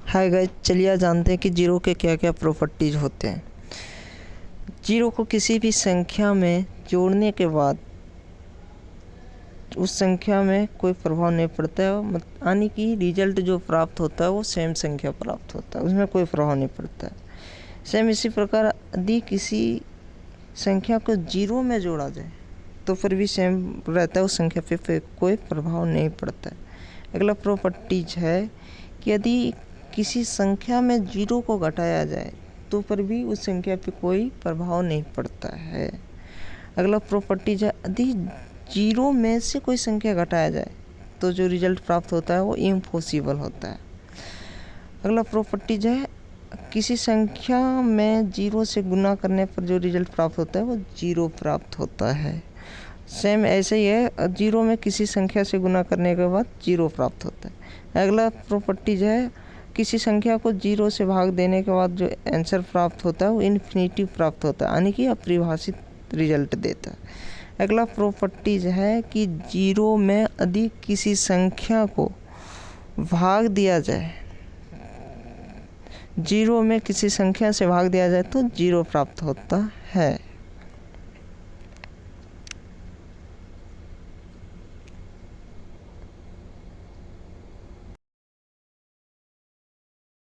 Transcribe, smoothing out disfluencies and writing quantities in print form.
Hi guys, चलिए जानते हैं कि जीरो के क्या क्या प्रॉपर्टीज होते हैं। जीरो को किसी भी संख्या में जोड़ने के बाद उस संख्या में कोई प्रभाव नहीं पड़ता है, यानी कि रिजल्ट जो प्राप्त होता है वो सेम संख्या प्राप्त होता है, उसमें कोई प्रभाव नहीं पड़ता है। सेम इसी प्रकार यदि किसी संख्या को जीरो में जोड़ा जाए तो फिर भी सेम रहता है, उस संख्या पे कोई प्रभाव नहीं पड़ता है। अगला प्रॉपर्टीज है कि यदि किसी संख्या में जीरो को घटाया जाए तो पर भी उस संख्या पे कोई प्रभाव नहीं पड़ता है। अगला प्रॉपर्टीज है यदि जीरो में से कोई संख्या घटाया जाए तो जो रिजल्ट प्राप्त होता है वो इम्पॉसिबल होता है। अगला प्रॉपर्टीज है किसी संख्या में जीरो से गुना करने पर जो रिजल्ट प्राप्त होता है वो जीरो प्राप्त होता है। सेम ऐसे ही है, जीरो में किसी संख्या से गुना करने के बाद जीरो प्राप्त होता है। अगला प्रॉपर्टीज है किसी संख्या को जीरो से भाग देने के बाद जो आंसर प्राप्त होता है वो इन्फिनिटिव प्राप्त होता है, यानी कि अपरिभाषित रिजल्ट देता है। अगला प्रॉपर्टीज है कि जीरो में यदि किसी संख्या को भाग दिया जाए, जीरो में किसी संख्या से भाग दिया जाए तो जीरो प्राप्त होता है।